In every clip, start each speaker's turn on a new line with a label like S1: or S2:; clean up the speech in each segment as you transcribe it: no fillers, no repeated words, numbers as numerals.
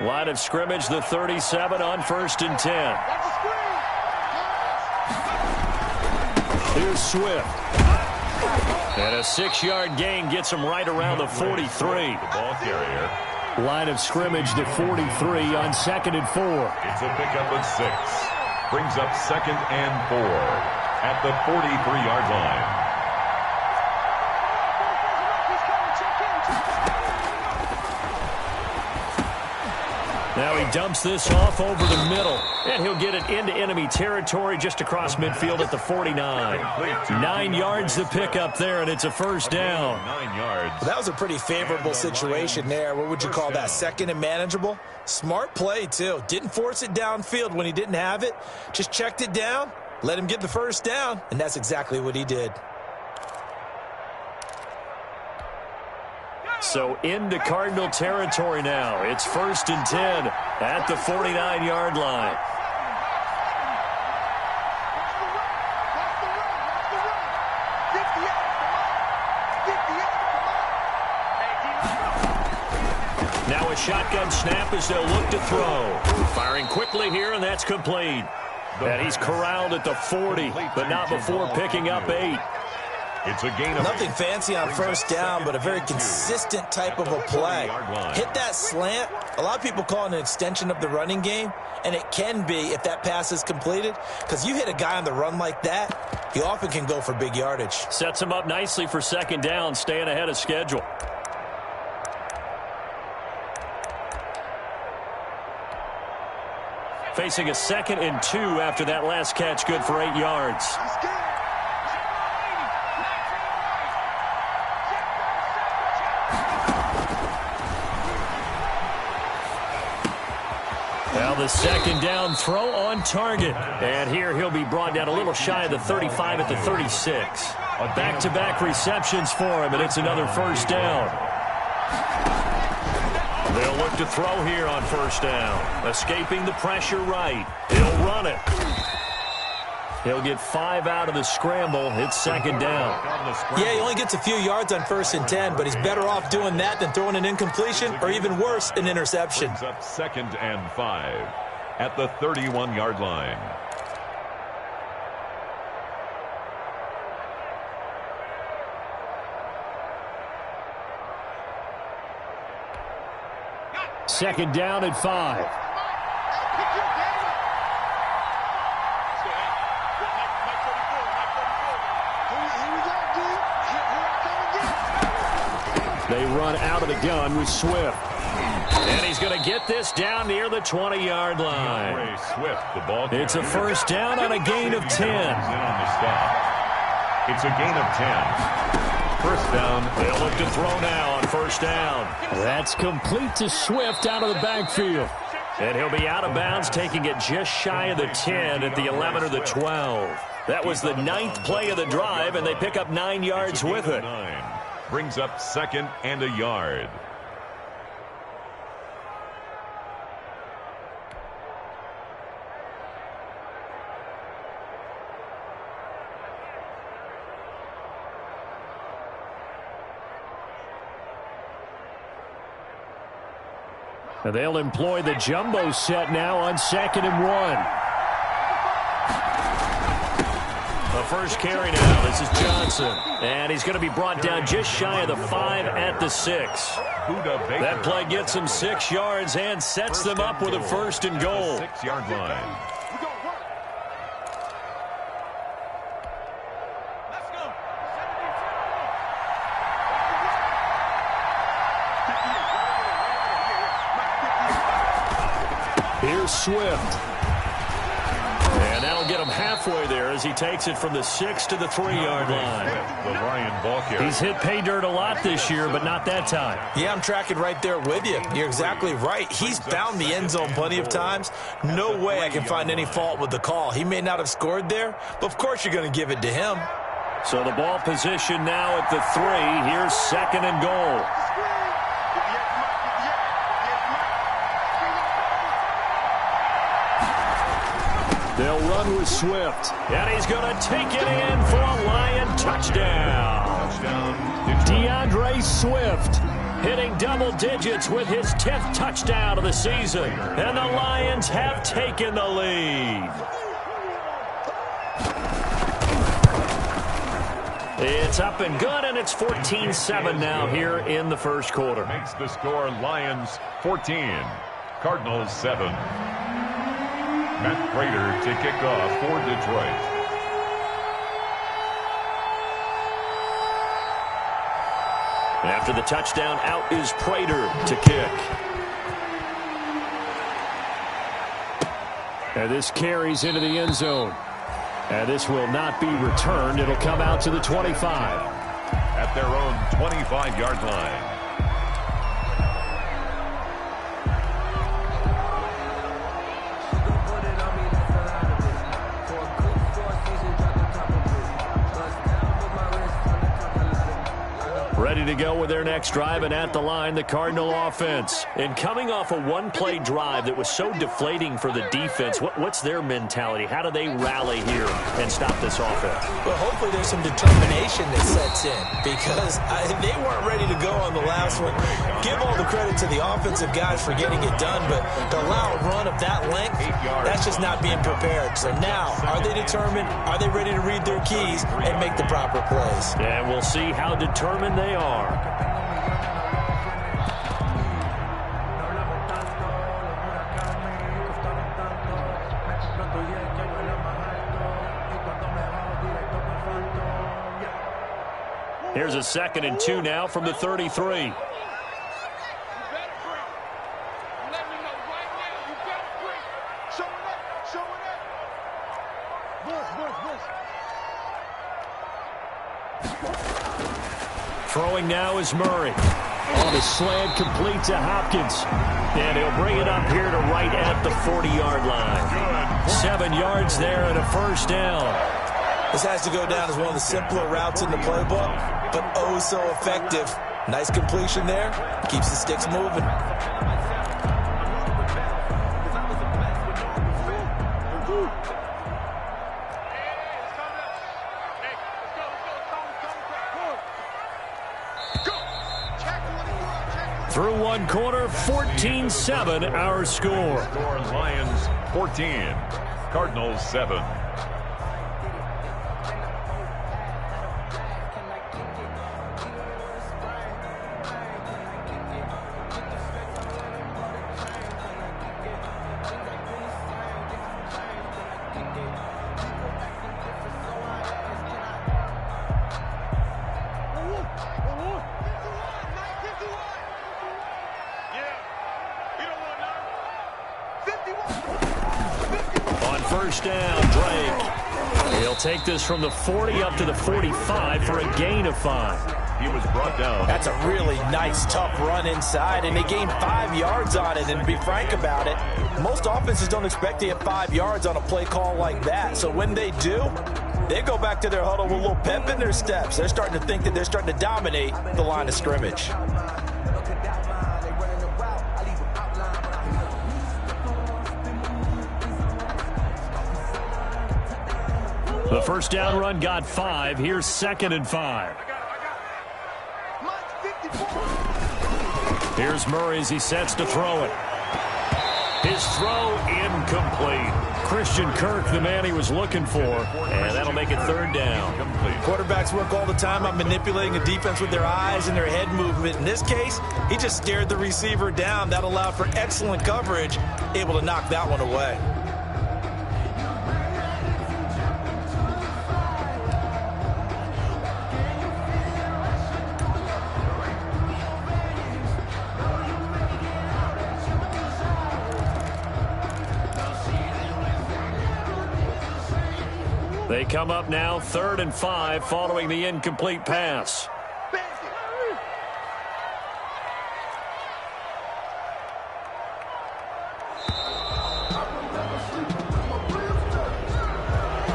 S1: Line of scrimmage, the 37 on 1st and 10. Here's Swift. And a 6-yard gain gets him right around the 43.
S2: The ball carrier.
S1: Line of scrimmage to 43 on 2nd and 4.
S2: It's a pickup of 6. Brings up 2nd and 4 at the 43-yard line.
S1: Now he dumps this off over the middle, and he'll get it into enemy territory just across midfield at the 49. 9 yards to pick up there, and it's a first down.
S2: 9 yards.
S3: Well, that was a pretty favorable situation there. What would you call that? Second and manageable? Smart play, too. Didn't force it downfield when he didn't have it. Just checked it down, let him get the first down, and that's exactly what he did.
S1: So into Cardinal territory now. It's 1st and 10 at the 49-yard line. Now a shotgun snap as they'll look to throw. Firing quickly here, and that's complete. And he's corralled at the 40, but not before picking up 8.
S2: It's a gain of
S3: nothing fancy on first down, but a very consistent type of a play. Hit that slant. A lot of people call it an extension of the running game, and it can be if that pass is completed, because you hit a guy on the run like that, he often can go for big yardage.
S1: Sets him up nicely for 2nd down, staying ahead of schedule. Facing a 2nd and 2 after that last catch, good for 8 yards. Now the 2nd down throw on target. And here he'll be brought down a little shy of the 35 at the 36. Back-to-back receptions for him, and it's another first down. They'll look to throw here on first down. Escaping the pressure right. He'll run it. He'll get 5 out of the scramble. It's 2nd down.
S3: Yeah, he only gets a few yards on 1st and 10, but he's better off doing that than throwing an incompletion or even worse, an interception.
S2: Brings up 2nd and 5 at the 31-yard line.
S1: Second down at 5. They run out of the gun with Swift. And he's going to get this down near the 20-yard line.
S2: Swift, the ball
S1: it's a first down on a gain of 10.
S2: It's a gain of 10. First down.
S1: They'll look to throw now on first down. That's complete to Swift out of the backfield. And he'll be out of bounds, taking it just shy of the 10 at the 11 or the 12. That was the 9th play of the drive, and they pick up 9 yards with it.
S2: 9. Brings up 2nd and a yard.
S1: And they'll employ the jumbo set now on 2nd and 1. The first carry now. This is Johnson. And he's going to be brought down just shy of the 5 at the 6. That play gets him 6 yards and sets them up with a 1st and goal.
S2: 6-yard line.
S1: Here's Swift. And that'll get him halfway there as he takes it from the 6 to the 3-yard line.
S2: The Ryan ball carrier.
S1: He's hit pay dirt a lot this year, but not that time.
S3: Yeah, I'm tracking right there with you. You're exactly right. He's found the end zone plenty of times. No way I can find any fault with the call. He may not have scored there, but of course you're going to give it to him.
S1: So the ball position now at the 3. Here's 2nd and goal. They'll run with Swift. And he's going to take it in for a Lion touchdown. DeAndre Swift hitting double digits with his 10th touchdown of the season. And the Lions have taken the lead. It's up and good, and it's 14-7 now here in the first quarter.
S2: Makes the score Lions 14, Cardinals 7. Matt Prater to kick off for Detroit.
S1: After the touchdown, out is Prater to kick. And this carries into the end zone. And this will not be returned. It'll come out to the 25.
S2: At their own 25-yard line.
S1: Ready to go with their next drive, and at the line, the Cardinal offense. And coming off a one-play drive that was so deflating for the defense, what's their mentality? How do they rally here and stop this offense?
S3: Well, hopefully there's some determination that sets in, because they weren't ready to go on the last one. Give all the credit to the offensive guys for getting it done, but to allow a run of that length, that's just not being prepared. So now, are they determined? Are they ready to read their keys and make the proper plays?
S1: And we'll see how determined they are. Here's a 2nd and 2 now from the 33. Throwing now is Murray. On the slant, complete to Hopkins. And he'll bring it up here to right at the 40-yard line. 7 yards there and a first down.
S3: This has to go down as one of the simpler routes in the playbook, but oh so effective. Nice completion there. Keeps the sticks moving.
S1: Through one quarter, 14-7 our score.
S2: Score Lions 14, Cardinals 7.
S1: First down, Drake. He'll take this from the 40 up to the 45 for a gain of 5.
S2: He was brought down.
S3: That's a really nice, tough run inside, and they gained 5 yards on it. And to be frank about it, most offenses don't expect to get 5 yards on a play call like that. So when they do, they go back to their huddle with a little pep in their steps. They're starting to think that they're starting to dominate the line of scrimmage.
S1: The first down run got 5. Here's 2nd and 5. Here's Murray as he sets to throw it. His throw incomplete. Christian Kirk, the man he was looking for, and that'll make it 3rd down.
S3: Quarterbacks work all the time on manipulating a defense with their eyes and their head movement. In this case, he just stared the receiver down. That allowed for excellent coverage, able to knock that one away.
S1: They come up now 3rd and 5 following the incomplete pass.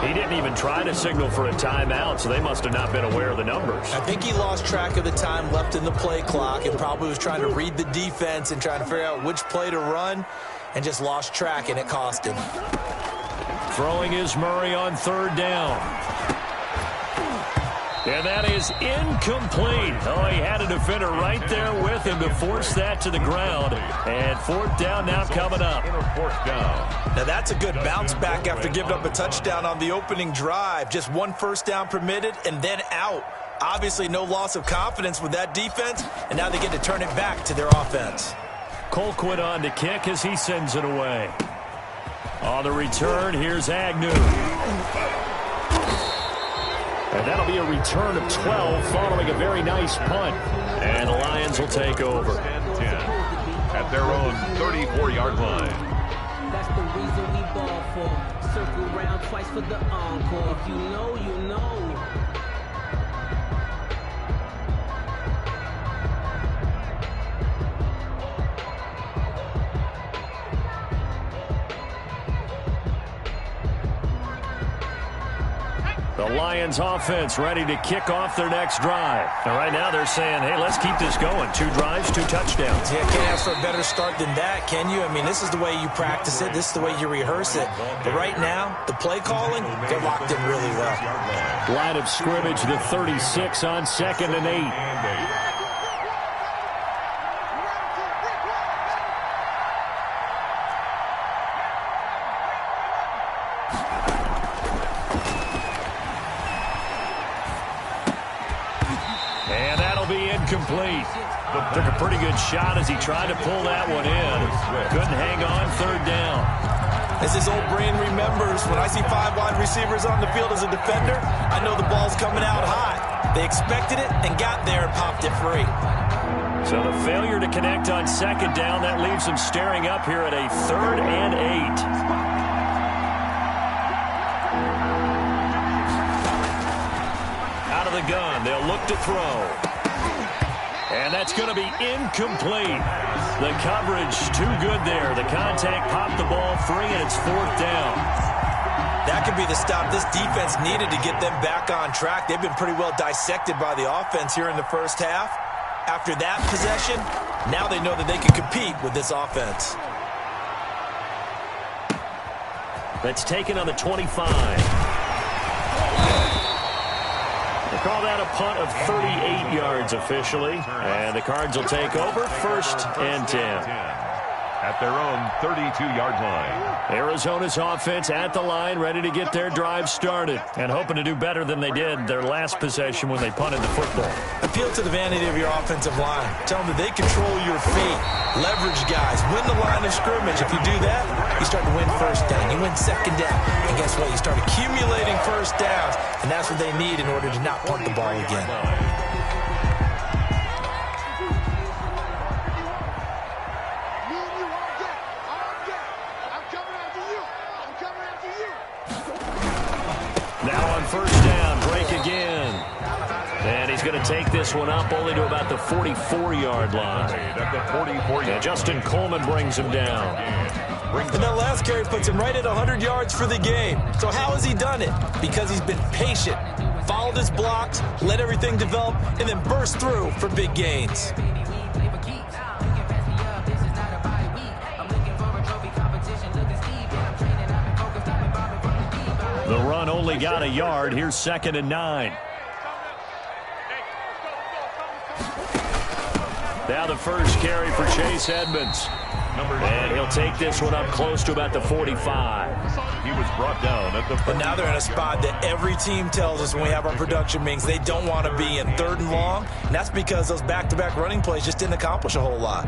S1: He didn't even try to signal for a timeout, so they must have not been aware of the numbers.
S3: I think he lost track of the time left in the play clock and probably was trying to read the defense and trying to figure out which play to run and just lost track, and it cost him.
S1: Throwing is Murray on 3rd down. And that is incomplete. Oh, he had a defender right there with him to force that to the ground. And fourth down now coming up.
S3: Now that's a good bounce back after giving up a touchdown on the opening drive. Just one first down permitted and then out. Obviously no loss of confidence with that defense, and now they get to turn it back to their offense.
S1: Colquitt on to kick as he sends it away. On the return, here's Agnew. And that'll be a return of 12 following a very nice punt. And the Lions will take over.
S2: 10-10 at their own 34-yard line.
S4: That's the reason we ball for. Circle around twice for the encore. If you know, you know.
S1: The Lions offense ready to kick off their next drive. And right now they're saying, hey, let's keep this going. 2 drives, 2 touchdowns.
S3: Yeah, can't ask for a better start than that, can you? I mean, this is the way you practice it. This is the way you rehearse it. But right now, the play calling, they're locked in really well.
S1: Line of scrimmage, the 36 on 2nd and 8. Complete. Took a pretty good shot as he tried to pull that one in. Couldn't hang on, 3rd down.
S3: As his old brain remembers, when I see 5 wide receivers on the field as a defender, I know the ball's coming out hot. They expected it and got there and popped it free.
S1: So the failure to connect on 2nd down, that leaves them staring up here at a 3rd and 8. Out of the gun, they'll look to throw. And that's going to be incomplete. The coverage too good there. The contact popped the ball free, and it's 4th down.
S3: That could be the stop this defense needed to get them back on track. They've been pretty well dissected by the offense here in the first half. After that possession, now they know that they can compete with this offense.
S1: That's taken on the 25. Call that a punt of 38 yards officially. And the Cards will take over 1st and 10.
S2: At their own 32-yard line.
S1: Arizona's offense at the line, ready to get their drive started. And hoping to do better than they did their last possession when they punted the football.
S3: Appeal to the vanity of your offensive line. Tell them that they control your feet. Leverage guys. Win the line of scrimmage. If you do that, you start to win 1st down. You win 2nd down. And guess what? You start accumulating 1st downs. And that's what they need in order to not punt the ball again.
S1: Now on 1st down, break again. And he's going to take this one up only to about the 44-yard line.
S2: At the 44-yard
S1: line. Justin Coleman brings him down.
S3: And that last carry puts him right at 100 yards for the game. So how has he done it? Because he's been patient, followed his blocks, let everything develop, and then burst through for big gains.
S1: The run only got a yard. Here's 2nd and 9. Now the first carry for Chase Edmonds. And he'll take this one up close to about the 45.
S2: He was brought down at the...
S3: But now they're in a spot that every team tells us when we have our production meetings they don't want to be in 3rd and long. And that's because those back-to-back running plays just didn't accomplish a whole lot.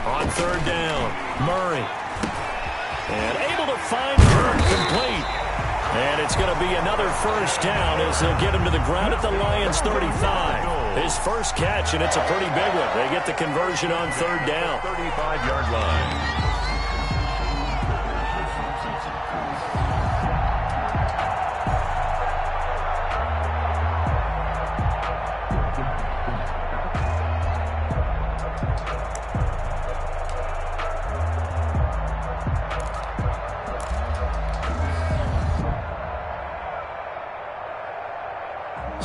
S1: On 3rd down, Murray. And able to find Kirk complete. And it's going to be another 1st down as they'll get him to the ground at the Lions 35. His first catch, and it's a pretty big one. They get the conversion on 3rd down.
S2: 35-yard line.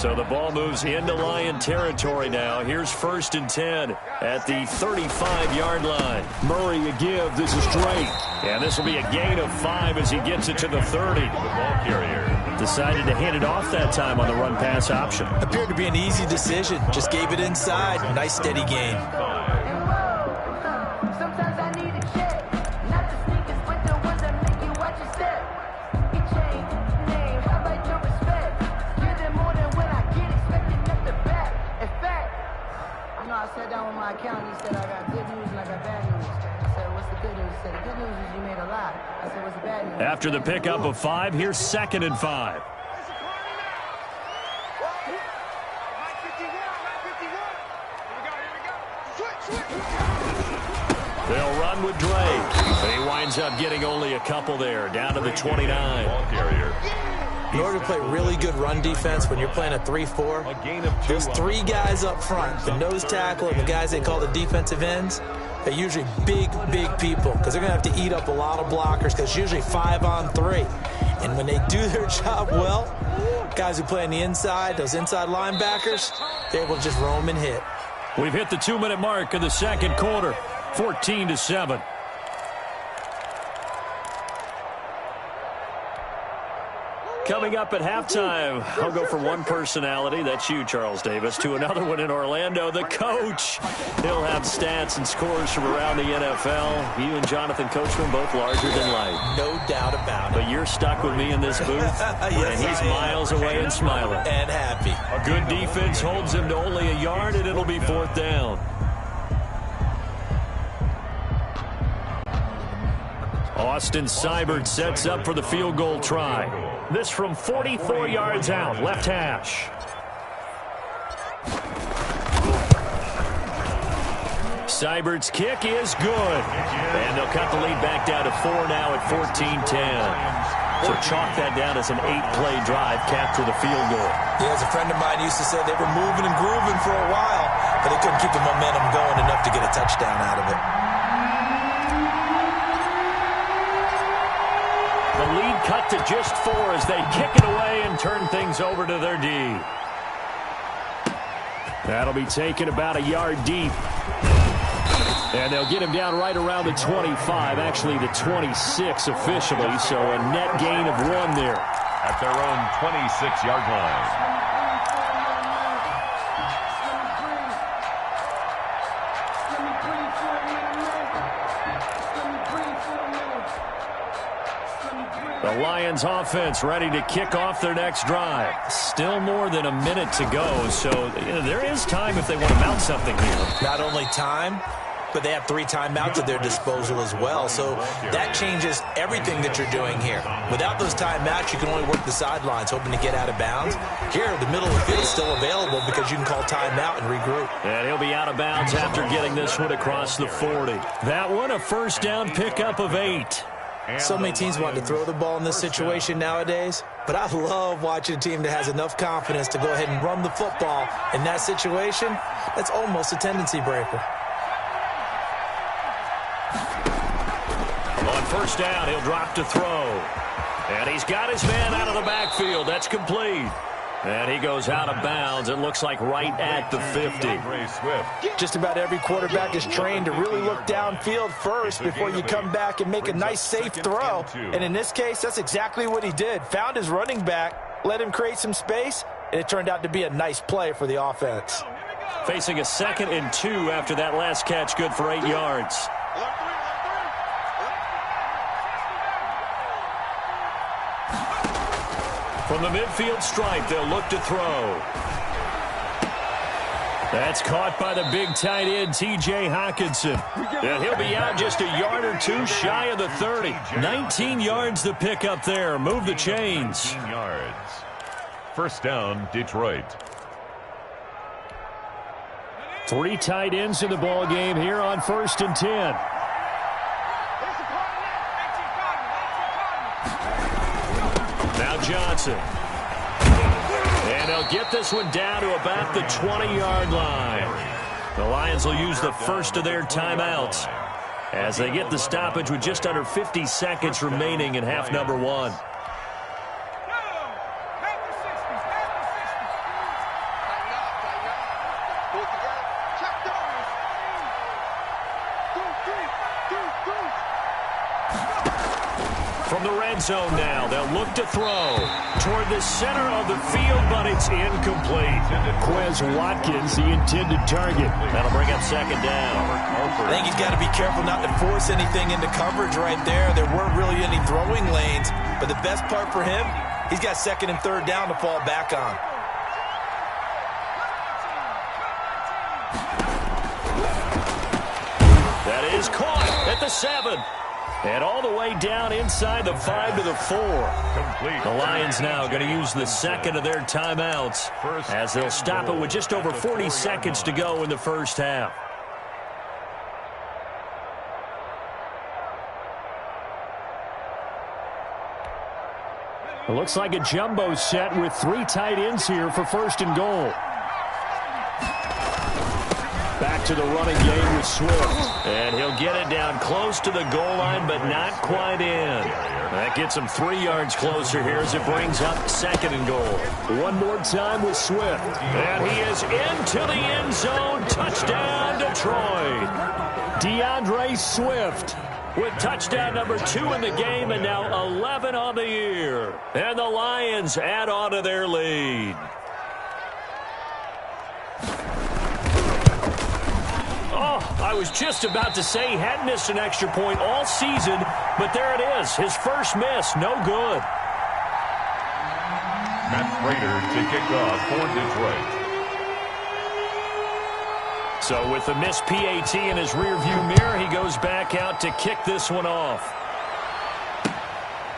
S1: So the ball moves into Lion territory now. Here's 1st and 10 at the 35-yard line. Murray a give. This is straight. And this will be a gain of 5 as he gets it to the 30. The ball carrier decided to hand it off that time on the run-pass option.
S3: Appeared to be an easy decision. Just gave it inside. Nice steady gain.
S5: I sat down with my accountant. He said, I got good news and I got bad news. I said, what's the good news? He said, the good news is you made a lot. I said, what's the bad news?
S1: After the pickup of 5, here's 2nd and 5. They'll run with Drake. But he winds up getting only a couple there, down to the 29. Ball carrier.
S3: In order to play really good run defense when you're playing a 3-4, those 3 guys up front, the nose tackle and the guys they call the defensive ends, they're usually big people because they're going to have to eat up a lot of blockers because it's usually 5 on 3. And when they do their job well, guys who play on the inside, those inside linebackers, they're able to just roam and hit.
S1: We've hit the 2-minute mark of the second quarter, 14-7. Coming up at halftime, I'll go from one personality, that's you, Charles Davis, to another one in Orlando, the coach. He'll have stats and scores from around the NFL. You and Jonathan Coachman both larger than life.
S3: No doubt about it.
S1: But you're stuck with me in this booth,
S3: yes,
S1: and he's miles away and smiling.
S3: And happy.
S1: A good defense holds him to only a yard, and it'll be 4th down. Austin Seibert sets up for the field goal try. This from 44 yards out, left hash. Seibert's kick is good. And they'll cut the lead back down to 4 now at 14-10. So chalk that down as an 8-play drive, capture the field goal.
S3: Yeah, as a friend of mine used to say, they were moving and grooving for a while, but they couldn't keep the momentum going enough to get a touchdown out of it.
S1: The lead cut to just 4 as they kick it away and turn things over to their D. That'll be taken about a yard deep. And they'll get him down right around the 25, actually the 26 officially, so a net gain of 1 there.
S2: At their own 26-yard line.
S1: The Lions offense ready to kick off their next drive. Still more than a minute to go, so there is time if they want to mount something here.
S3: Not only time, but they have 3 timeouts at their disposal as well, so that changes everything that you're doing here. Without those timeouts, you can only work the sidelines, hoping to get out of bounds. Here, the middle of the field is still available because you can call timeout and regroup.
S1: And he'll be out of bounds after getting this one across the 40. That one, a first down pickup of 8.
S3: So many teams want to throw the ball in this situation nowadays, but I love watching a team that has enough confidence to go ahead and run the football. In that situation, that's almost a tendency breaker.
S1: On first down, he'll drop to throw. And he's got his man out of the backfield. That's complete. And he goes out of bounds, it looks like right at the 50.
S3: Just about every quarterback is trained to really look downfield first before you come back and make a nice, safe throw. And in this case, that's exactly what he did. Found his running back, let him create some space, and it turned out to be a nice play for the offense.
S1: Facing a 2nd and 2 after that last catch, good for 8 yards. From the midfield stripe, they'll look to throw. That's caught by the big tight end, T.J. Hawkinson. And he'll be out just a yard or 2 shy of the 30. 19 yards to pick up there. Move the chains.
S2: 19 yards. First down, Detroit.
S1: 3 tight ends in the ball game here on 1st and 10. Now Johnson. And they'll get this one down to about the 20-yard line. The Lions will use the first of their timeouts as they get the stoppage with just under 50 seconds remaining in half number 1. from the red zone now. They'll look to throw toward the center of the field, but it's incomplete. Quez Watkins, the intended target. That'll bring up second down.
S3: I think he's got to be careful not to force anything into coverage right there. There weren't really any throwing lanes, but the best part for him, he's got second and third down to fall back on.
S1: That is caught at the 7. And all the way down inside the 5 to the 4. The Lions now going to use the second of their timeouts as they'll stop it with just over 40 seconds to go in the first half. It looks like a jumbo set with 3 tight ends here for first and goal. Back to the running game with Swift. And he'll get it down close to the goal line, but not quite in. That gets him 3 yards closer here as it brings up second and goal. One more time with Swift. And he is into the end zone. Touchdown, Detroit. DeAndre Swift with touchdown number 2 in the game, and now 11 on the year. And the Lions add on to their lead. Oh, I was just about to say he hadn't missed an extra point all season, but there it is. His first miss, no good.
S2: Matt Prater to kick off for Detroit.
S1: So with the missed PAT in his rearview mirror, he goes back out to kick this one off.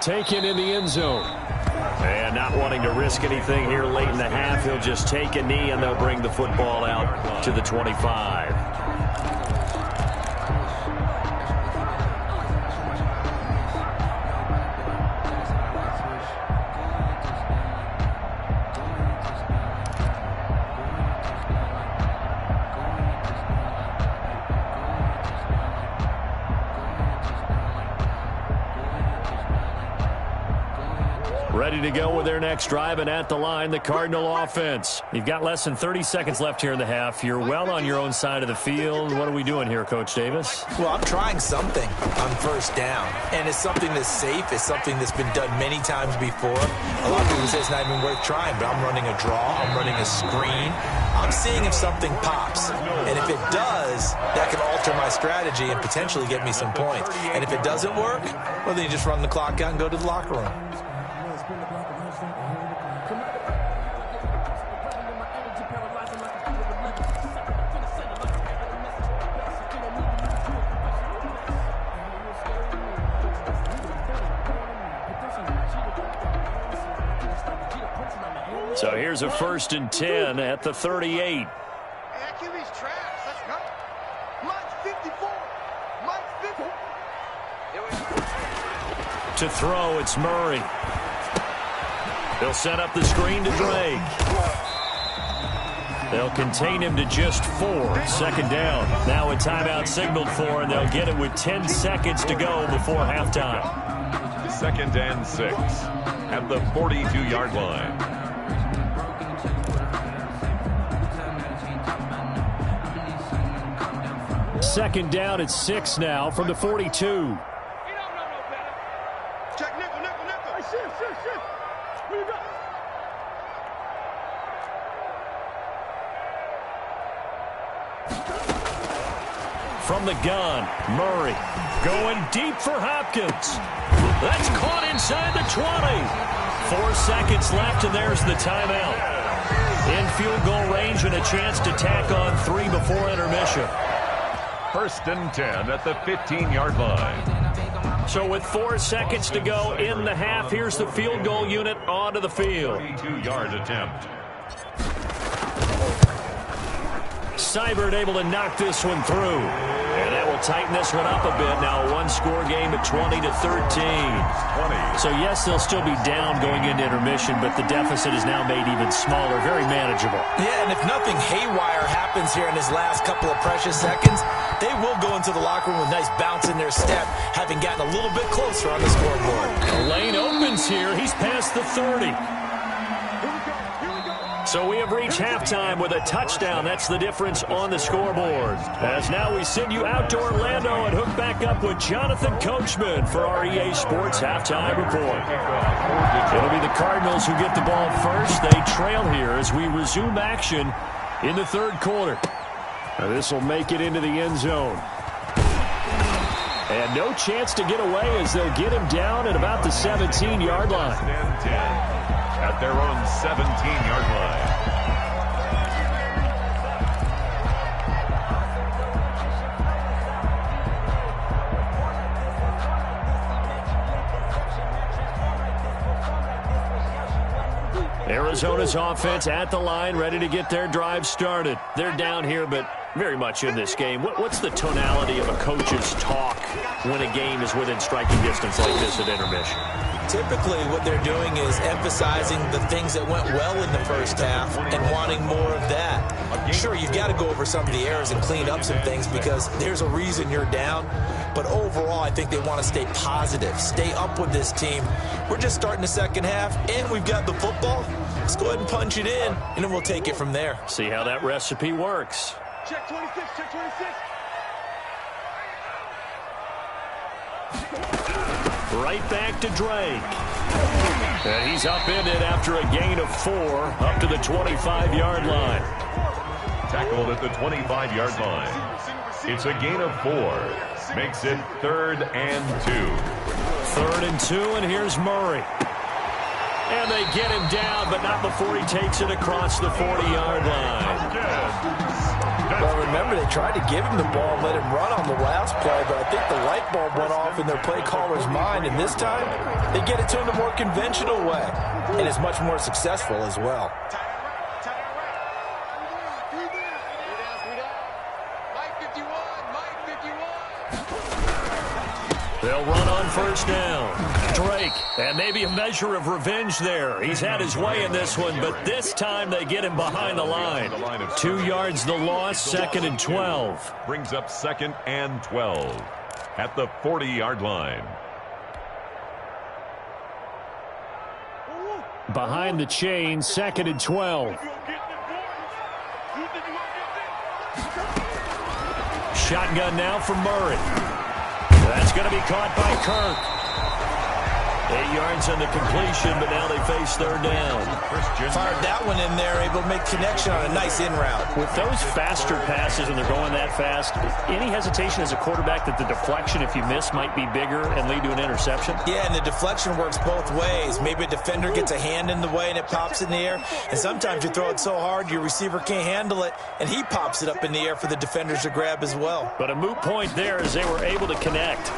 S1: Taken in the end zone. And not wanting to risk anything here late in the half, he'll just take a knee and they'll bring the football out to the 25. Ready to go with their next drive, and at the line, the Cardinal offense. You've got less than 30 seconds left here in the half. You're well on your own side of the field. What are we doing here, Coach Davis?
S3: Well, I'm trying something on first down, and it's something that's safe. It's something that's been done many times before. A lot of people say it's not even worth trying, but I'm running a draw. I'm running a screen. I'm seeing if something pops, and if it does, that can alter my strategy and potentially get me some points. And if it doesn't work, well, then you just run the clock out and go to the locker room.
S1: So here's a 1st and 10 at the 38. To throw, it's Murray. They'll set up the screen to Drake. They'll contain him to just 4. Second down. Now a timeout signaled for, and they'll get it with 10 seconds to go before halftime.
S2: 2nd and 6 at the 42-yard line.
S1: Second down at 6 now from the 42. From the gun, Murray going deep for Hopkins. That's caught inside the 20. 4 seconds left, and there's the timeout. In field goal range and a chance to tack on 3 before intermission.
S2: 1st and 10 at the 15-yard line.
S1: So with 4 seconds to go in the half, here's the field goal unit onto the field.
S2: 32-yard attempt.
S1: Seibert able to knock this one through. And that will tighten this one up a bit. Now a one-score game at 20-13. So, yes, they'll still be down going into intermission, but the deficit is now made even smaller, very manageable.
S3: Yeah, and if nothing haywire happens here in his last couple of precious seconds, they will go into the locker room with nice bounce in their step, having gotten a little bit closer on the scoreboard.
S1: The lane opens here. He's past the 30. So we have reached halftime with a touchdown. That's the difference on the scoreboard. As now we send you out to Orlando and hook back back up with Jonathan Coachman for our EA Sports Halftime Report. It'll be the Cardinals who get the ball first. They trail here as we resume action in the third quarter. This will make it into the end zone. And no chance to get away as they'll get him down at about the 17-yard line.
S2: 10 at their own 17-yard line.
S1: Arizona's offense at the line, ready to get their drive started. They're down here, but very much in this game. What's the tonality of a coach's talk when a game is within striking distance like this at intermission?
S3: Typically, what they're doing is emphasizing the things that went well in the first half and wanting more of that. Sure, you've got to go over some of the errors and clean up some things because there's a reason you're down. But overall, I think they want to stay positive, stay up with this team. We're just starting the second half, and we've got the football. Let's go ahead and punch it in, and then we'll take it from there.
S1: See how that recipe works.
S6: Check 26, check 26.
S1: Right back to Drake. And he's up in it after a gain of 4 up to the 25-yard line.
S2: Tackled at the 25-yard line. It's a gain of 4. Makes it 3rd and 2.
S1: 3rd and 2, and here's Murray. And they get him down, but not before he takes it across the 40-yard line.
S3: Well, remember, they tried to give him the ball and let him run on the last play, but I think the light bulb went off in their play caller's mind, and this time they get it to him the more conventional way, and it's much more successful as well.
S1: They'll run on first down. Drake, and maybe a measure of revenge there. He's had his way in this one, but this time they get him behind the line. 2 yards the loss, 2nd and 12.
S2: Brings up 2nd and 12 at the 40-yard line.
S1: Behind the chain, 2nd and 12. Shotgun now for Murray. That's going to be caught by Kirk. 8 yards on the completion, but now they face 3rd down.
S3: Fired that one in there, able to make connection on a nice in route.
S1: With those faster passes and they're going that fast, any hesitation as a quarterback that the deflection, if you miss, might be bigger and lead to an interception?
S3: Yeah, and the deflection works both ways. Maybe a defender gets a hand in the way and it pops in the air, and sometimes you throw it so hard your receiver can't handle it, and he pops it up in the air for the defenders to grab as well.
S1: But a moot point there as they were able to connect.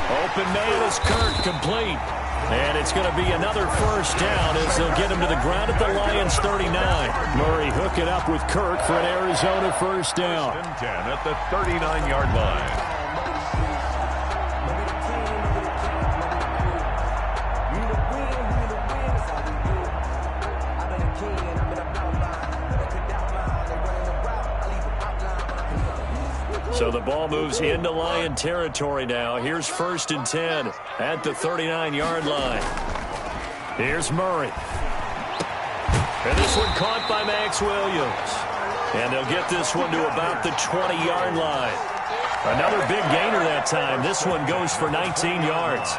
S1: Open man is Kirk, complete. And it's going to be another first down as they'll get him to the ground at the Lions' 39. Murray hook it up with Kirk for an Arizona first down.
S2: 10 at the 39-yard line.
S1: So the ball moves into Lion territory now. Here's 1st and 10 at the 39-yard line. Here's Murray. And this one caught by Max Williams. And they'll get this one to about the 20-yard line. Another big gainer that time. This one goes for 19 yards.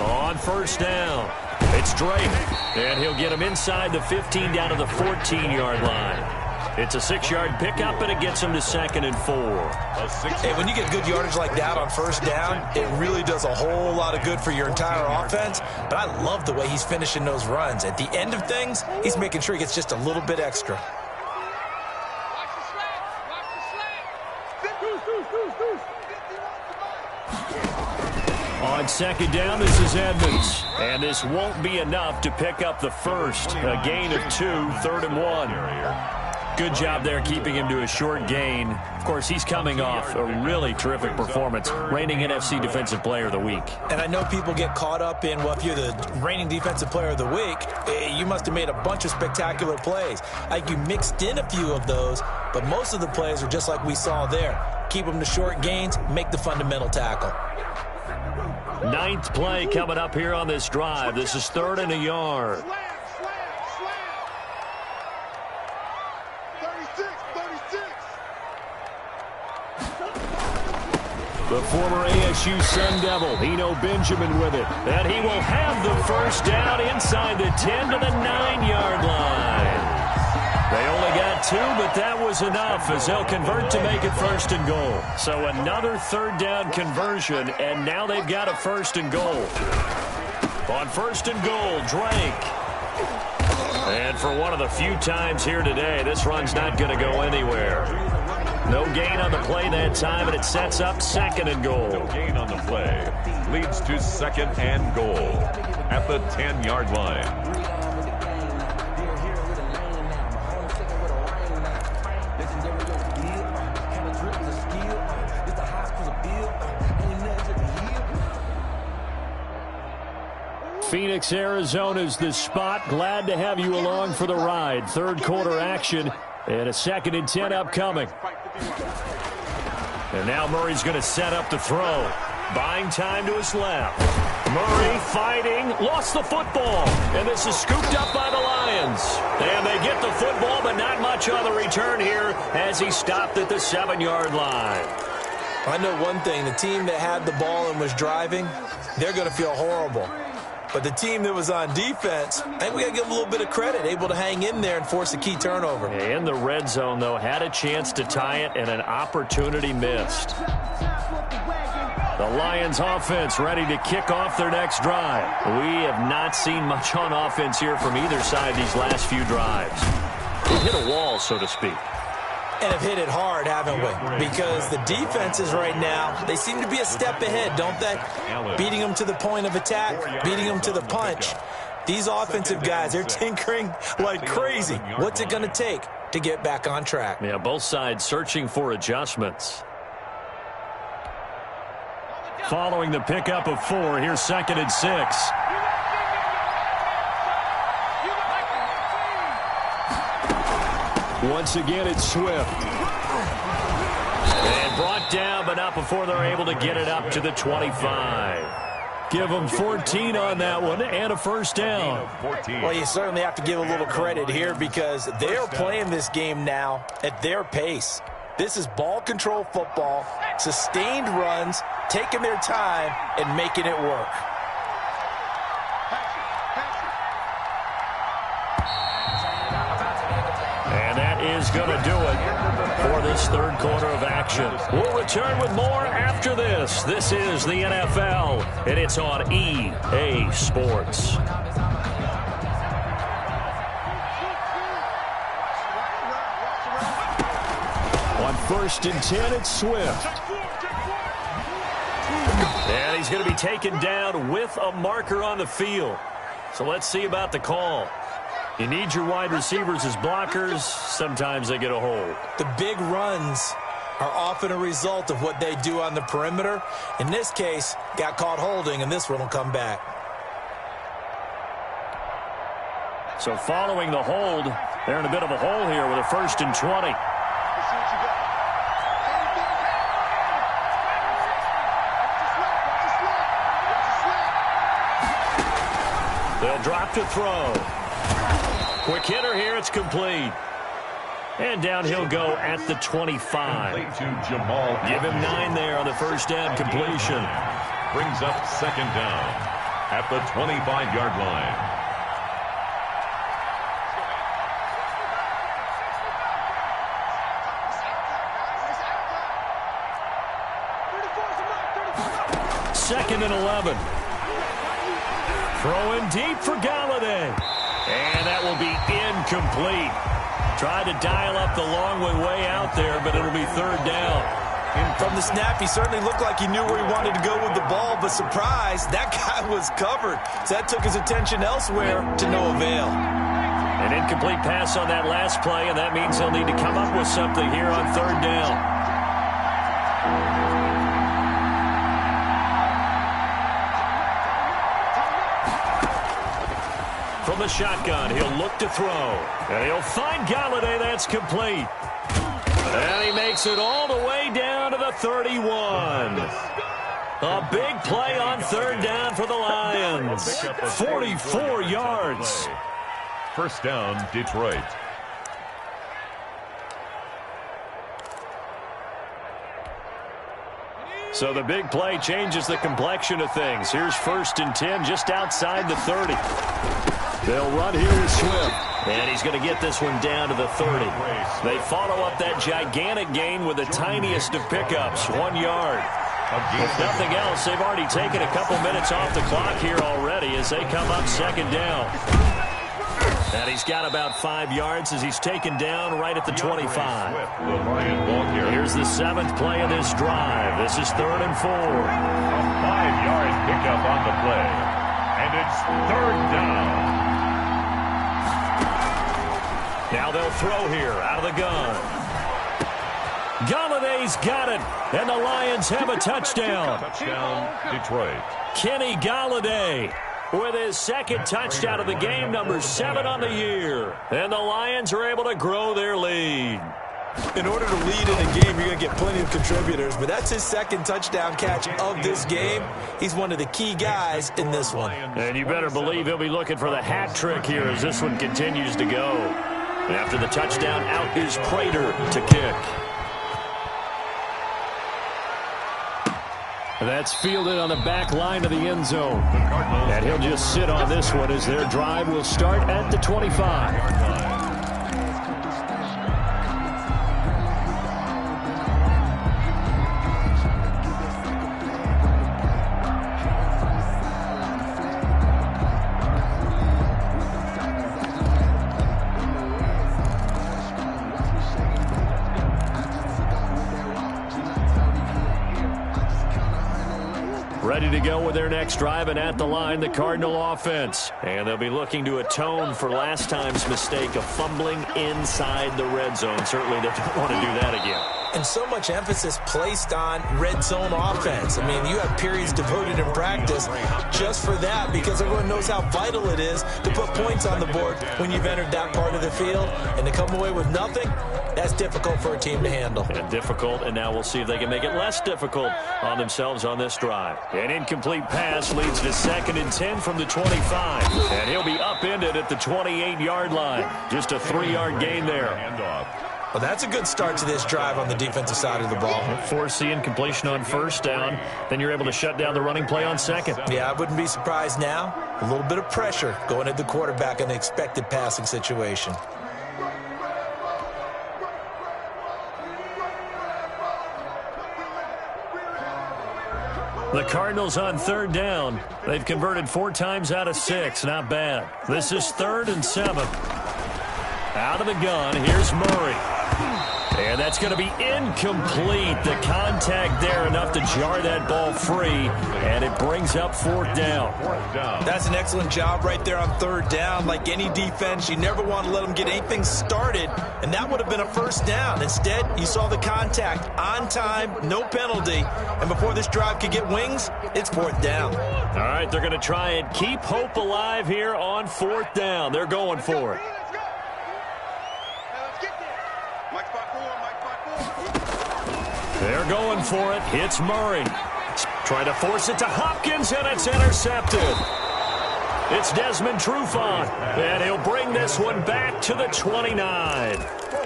S1: On first down, it's Drake, and he'll get him inside the 15 down to the 14-yard line. It's a 6-yard pickup, and it gets him to 2nd and 4.
S3: Hey, when you get good yardage like that on first down, it really does a whole lot of good for your entire offense. But I love the way he's finishing those runs. At the end of things, he's making sure he gets just a little bit extra.
S1: On 2nd down, this is Edmonds. And this won't be enough to pick up the first. A gain of 2, 3rd and 1. good job there keeping him to a short gain. Of course, he's coming off a really terrific performance, reigning NFC Defensive Player of the Week.
S3: And I know people get caught up in, well, if you're the reigning Defensive Player of the Week, you must have made a bunch of spectacular plays. Like you mixed in a few of those, but most of the plays are just like we saw there. Keep them to short gains, make the fundamental tackle.
S1: Ninth play coming up here on this drive. This is 3rd and a yard. The former ASU Sun Devil, Eno Benjamin with it. And he will have the first down inside the 10 to the 9-yard line. They only got 2, but that was enough as they'll convert to make it 1st and goal. So another 3rd down conversion, and now they've got a 1st and goal. On 1st and goal, Drake. And for one of the few times here today, this run's not going to go anywhere. No gain on the play that time, and it sets up 2nd and goal.
S2: No gain on the play. Leads to 2nd and goal at the 10-yard line.
S1: Phoenix, Arizona's the spot. Glad to have you along for the ride. 3rd quarter action and a 2nd and 10 upcoming. And now Murray's going to set up the throw. Buying time to his left. Murray fighting, lost the football. And this is scooped up by the Lions. And they get the football, but not much on the return here as he stopped at the 7-yard line.
S3: I know one thing. The team that had the ball and was driving, they're going to feel horrible. But the team that was on defense, I think we got to give them a little bit of credit, able to hang in there and force a key turnover.
S1: In the red zone, though, had a chance to tie it and an opportunity missed. The Lions offense ready to kick off their next drive. We have not seen much on offense here from either side these last few drives. They hit a wall, so to speak.
S3: And have hit it hard, haven't we? Because the defenses right now, they seem to be a step ahead, don't they? Beating them to the point of attack, beating them to the punch. These offensive guys, they're tinkering like crazy. What's it going to take to get back on track?
S1: Yeah, both sides searching for adjustments. Following the pickup of 4, here's 2nd and 6. Once again, it's Swift. And brought down, but not before they're able to get it up to the 25. Give them 14 on that one and a 1st down.
S3: Well, you certainly have to give a little credit here because they're playing this game now at their pace. This is ball control football, sustained runs, taking their time and making it work.
S1: And that is going to do it for this 3rd quarter of action. We'll return with more after this. This is the NFL, and it's on EA Sports. On 1st and 10, it's Swift. And he's going to be taken down with a marker on the field. So let's see about the call. You need your wide receivers as blockers. Sometimes they get a hold.
S3: The big runs are often a result of what they do on the perimeter. In this case, got caught holding, and this one will come back.
S1: So following the hold, they're in a bit of a hole here with a 1st and 20. They'll drop to throw. Quick hitter here, it's complete. And down he'll go at the 25. Give him 9 there on the 1st down completion.
S2: Brings up 2nd down at the 25-yard line.
S1: Second and 11. Throwing deep for Galladay. And that will be incomplete. Tried to dial up the long way out there, but it'll be 3rd down.
S3: From the snap, he certainly looked like he knew where he wanted to go with the ball, but surprise, that guy was covered. So that took his attention elsewhere to no avail.
S1: An incomplete pass on that last play, and that means he'll need to come up with something here on third down. From the shotgun, he'll look to throw. And he'll find Galladay. That's complete. And he makes it all the way down to the 31. A big play on third down for the Lions. 44 yards.
S2: First down, Detroit.
S1: So the big play changes the complexion of things. Here's 1st and 10 just outside the 30. They'll run here with Swift. And he's going to get this one down to the 30. They follow up that gigantic gain with the tiniest of pickups, 1 yard. If nothing else, they've already taken a couple minutes off the clock here already as they come up second down. And he's got about 5 yards as he's taken down right at the 25. Here's the 7th play of this drive. This is 3rd and 4.
S2: A 5-yard pickup on the play. And it's 3rd down.
S1: Now they'll throw here out of the gun. Galladay's got it, and the Lions have a touchdown.
S2: Touchdown, Detroit.
S1: Kenny Galladay with his 2nd touchdown of the game, number 7 on the year. And the Lions are able to grow their lead.
S3: In order to lead in a game, you're going to get plenty of contributors, but that's his 2nd touchdown catch of this game. He's one of the key guys in this one.
S1: And you better believe he'll be looking for the hat trick here as this one continues to go. After the touchdown, out is Prater to kick. That's fielded on the back line of the end zone. And he'll just sit on this one as their drive will start at the 25. Ready to go with their next drive, and at the line, the Cardinal offense. And they'll be looking to atone for last time's mistake of fumbling inside the red zone. Certainly they don't want to do that again.
S3: And so much emphasis placed on red zone offense. I mean, you have periods devoted in practice just for that because everyone knows how vital it is to put points on the board when you've entered that part of the field. And to come away with nothing, that's difficult for a team to handle.
S1: And difficult, and now we'll see if they can make it less difficult on themselves on this drive. An incomplete pass leads to 2nd and 10 from the 25. And he'll be upended at the 28-yard line. Just a 3-yard gain there.
S2: Handoff.
S3: Well, that's a good start to this drive on the defensive side of the ball.
S1: Force the incompletion on 1st down. Then you're able to shut down the running play on 2nd.
S3: Yeah, I wouldn't be surprised now. A little bit of pressure going at the quarterback in the expected passing situation.
S1: The Cardinals on 3rd down. They've converted 4 times out of 6. Not bad. This is 3rd and 7. Out of the gun, here's Murray. And that's going to be incomplete. The contact there enough to jar that ball free, and it brings up 4th down.
S3: That's an excellent job right there on 3rd down. Like any defense, you never want to let them get anything started, and that would have been a 1st down. Instead, you saw the contact on time, no penalty, and before this drive could get wings, it's 4th down.
S1: All right, they're going to try and keep hope alive here on 4th down. They're going for it. They're going for it. It's Murray. Trying to force it to Hopkins, and it's intercepted. It's Desmond Trufant, and he'll bring this one back to the 29.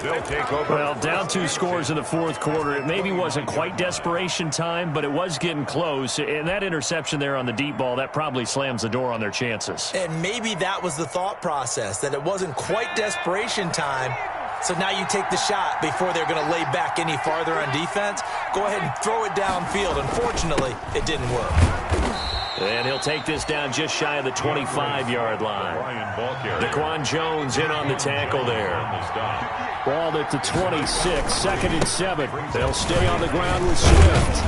S2: They'll take over.
S1: Well, down 2 scores in the 4th quarter. It maybe wasn't quite desperation time, but it was getting close. And that interception there on the deep ball, that probably slams the door on their chances.
S3: And maybe that was the thought process, that it wasn't quite desperation time. So now you take the shot before they're going to lay back any farther on defense. Go ahead and throw it downfield. Unfortunately, it didn't work.
S1: And he'll take this down just shy of the 25-yard line. Daquan Jones in on the tackle there. Ball at the 26, 2nd and 7. They'll stay on the ground with Swift.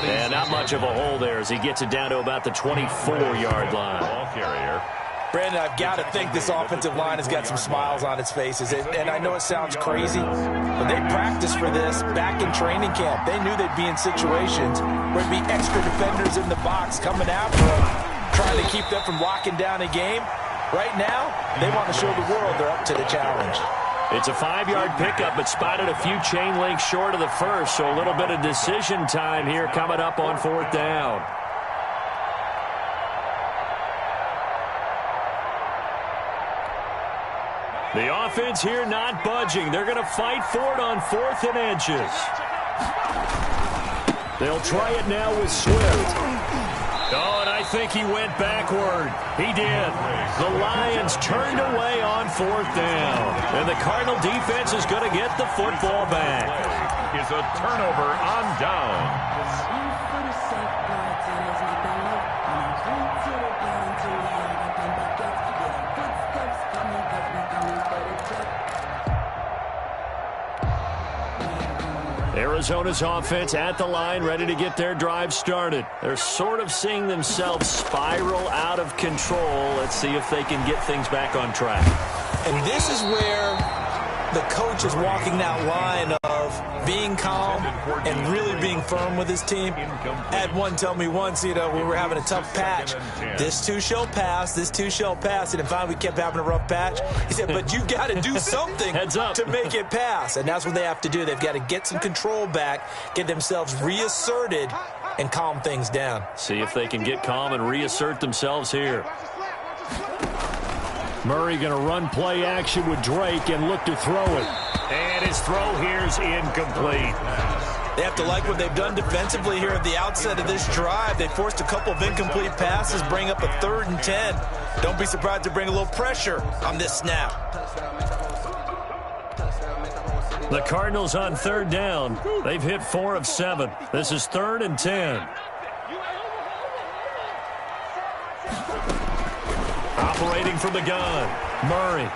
S1: And not much of a hole there as he gets it down to about the 24-yard line.
S2: Ball carrier.
S3: Brandon, I've got to think this offensive line has got some smiles on its faces. And I know it sounds crazy, but they practiced for this back in training camp. They knew they'd be in situations where there'd be extra defenders in the box coming after them, trying to keep them from locking down a game. Right now, they want to show the world they're up to the challenge.
S1: It's a 5-yard pickup, but spotted a few chain links short of the first, so a little bit of decision time here coming up on 4th down. The offense here not budging. They're going to fight for it on 4th and inches. They'll try it now with Swift. Oh, and I think he went backward. He did. The Lions turned away on 4th down. And the Cardinal defense is going to get the football back.
S2: Is a turnover on down.
S1: Arizona's offense at the line, ready to get their drive started. They're sort of seeing themselves spiral out of control. Let's see if they can get things back on track.
S3: And this is where the coach is walking that line of being calm and really being firm with his team. I had one tell me once, we were having a tough patch. This too shall pass, this too shall pass. And finally we kept having a rough patch. He said, but you got to do something to make it pass. And that's what they have to do. They've got to get some control back, get themselves reasserted, and calm things down.
S1: See if they can get calm and reassert themselves here. Murray going to run play action with Drake and look to throw it. And his throw here is incomplete.
S3: They have to like what they've done defensively here at the outset of this drive. They forced a couple of incomplete passes, bring up a 3rd and 10. Don't be surprised to bring a little pressure on this snap.
S1: The Cardinals on 3rd down. They've hit 4 of 7. This is 3rd and 10. Operating from the gun, Murray.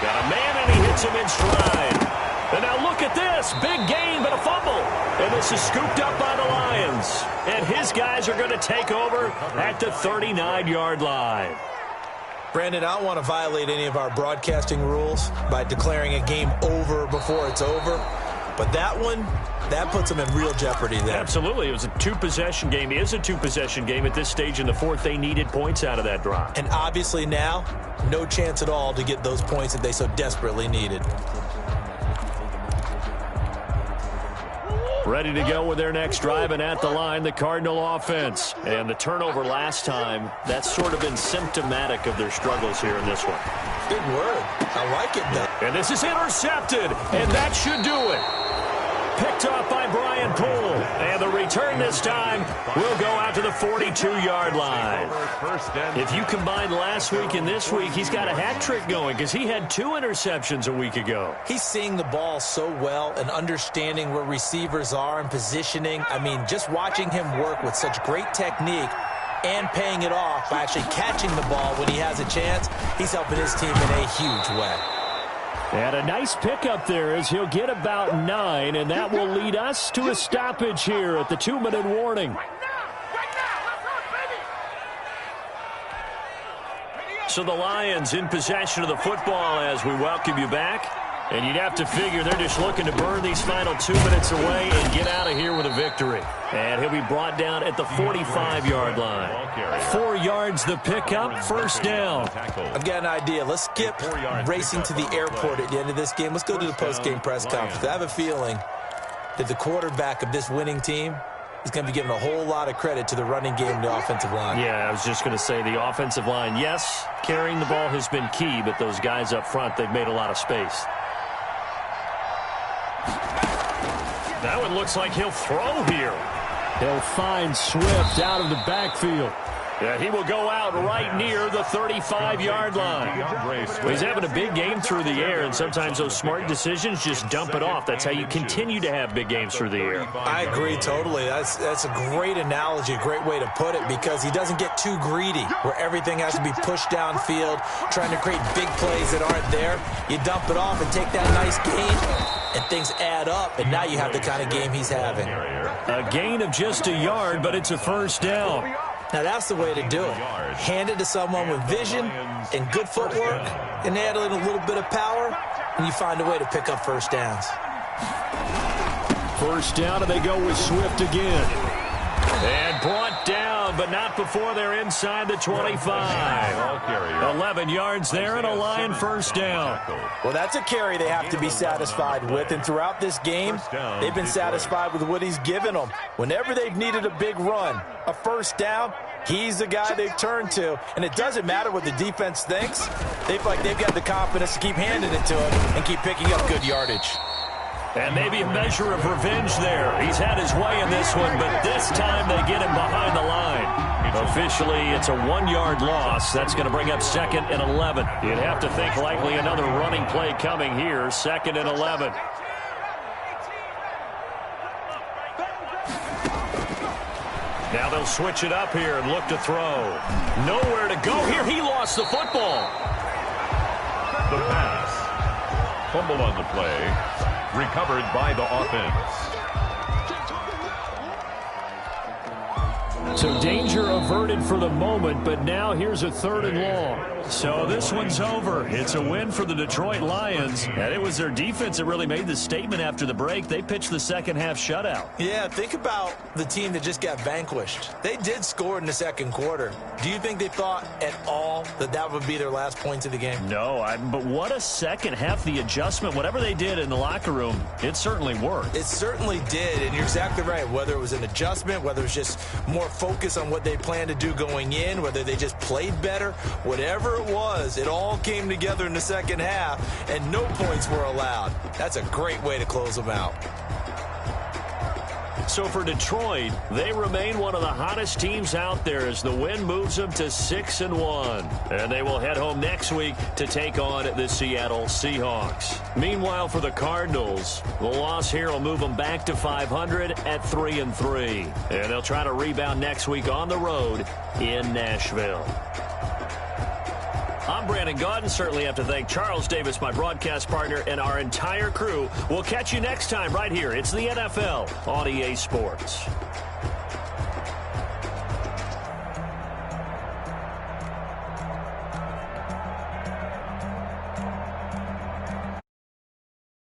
S1: Got a man, and he hits him in stride. And now look at this. Big gain, but a fumble. And this is scooped up by the Lions. And his guys are going to take over at the 39-yard line.
S3: Brandon, I don't want to violate any of our broadcasting rules by declaring a game over before it's over. But that one, that puts them in real jeopardy there.
S1: Absolutely. It was a 2-possession game. It is a 2-possession game at this stage in the 4th. They needed points out of that drive.
S3: And obviously now, no chance at all to get those points that they so desperately needed.
S1: Ready to go with their next drive, and at the line, the Cardinal offense. And the turnover last time, that's sort of been symptomatic of their struggles here in this one.
S3: Big word. I like it, though.
S1: And this is intercepted, and that should do it. Picked off by Brian Poole. And the return this time will go out to the 42-yard line. If you combine last week and this week, he's got a hat trick going because he had 2 interceptions a week ago.
S3: He's seeing the ball so well and understanding where receivers are and positioning. I mean, just watching him work with such great technique and paying it off by actually catching the ball when he has a chance, he's helping his team in a huge way.
S1: And a nice pickup there as he'll get about 9, and that will lead us to a stoppage here at the 2-minute warning. So the Lions in possession of the football as we welcome you back. And you'd have to figure they're just looking to burn these final 2 minutes away and get out of here with a victory. And he'll be brought down at the 45-yard line. 4 yards the pickup, 1st down.
S3: I've got an idea. Let's skip racing to the airport at the end of this game. Let's go to the post-game press conference. I have a feeling that the quarterback of this winning team is going to be giving a whole lot of credit to the running game and the offensive line.
S1: Yeah, I was just going to say the offensive line, yes, carrying the ball has been key, but those guys up front, they've made a lot of space. That one looks like he'll throw here. He'll find Swift out of the backfield. Yeah, he will go out right near the 35-yard line. Well, he's having a big game through the air, and sometimes those smart decisions just dump it off. That's how you continue to have big games through the air.
S3: I agree totally. That's a great analogy, a great way to put it, because he doesn't get too greedy where everything has to be pushed downfield, trying to create big plays that aren't there. You dump it off and take that nice gain, and things add up, and now you have the kind of game he's having.
S1: A gain of just a yard, but it's a 1st down.
S3: Now, that's the way to do it. Hand it to someone with vision and good footwork, and add in a little bit of power, and you find a way to pick up first downs.
S1: First down, and they go with Swift again. And brought down, but not before they're inside the 25. 11 yards there and a Lion first down.
S3: Well, that's a carry they have to be satisfied with, and throughout this game, they've been satisfied with what he's given them. Whenever they've needed a big run, a first down, he's the guy they've turned to, and it doesn't matter what the defense thinks. They've got the confidence to keep handing it to him and keep picking up good yardage.
S1: And maybe a measure of revenge there. He's had his way in this one, but this time they get him behind the line. Officially, it's a 1-yard loss. That's going to bring up 2nd and 11. You'd have to think likely another running play coming here, 2nd and 11. Now they'll switch it up here and look to throw. Nowhere to go here. He lost the football.
S2: The pass. Fumble on the play. Recovered by the offense.
S1: So danger averted for the moment, but now here's a 3rd and long. So this one's over. It's a win for the Detroit Lions, and it was their defense that really made the statement after the break. They pitched the second half shutout.
S3: Yeah, think about the team that just got vanquished. They did score in the second quarter. Do you think they thought at all that that would be their last points of the game?
S1: No, but what a second half. The adjustment, whatever they did in the locker room, it certainly worked.
S3: It certainly did, and you're exactly right. Whether it was an adjustment, whether it was just more focus on what they planned to do going in, whether they just played better, whatever it was, it all came together in the second half, and no points were allowed. That's a great way to close them out.
S1: So for Detroit, they remain one of the hottest teams out there as the win moves them to 6-1. And they will head home next week to take on the Seattle Seahawks. Meanwhile, for the Cardinals, the loss here will move them back to 500 at 3-3. And they'll try to rebound next week on the road in Nashville. I'm Brandon Gaudin. Certainly have to thank Charles Davis, my broadcast partner, and our entire crew. We'll catch you next time right here. It's the NFL on EA Sports.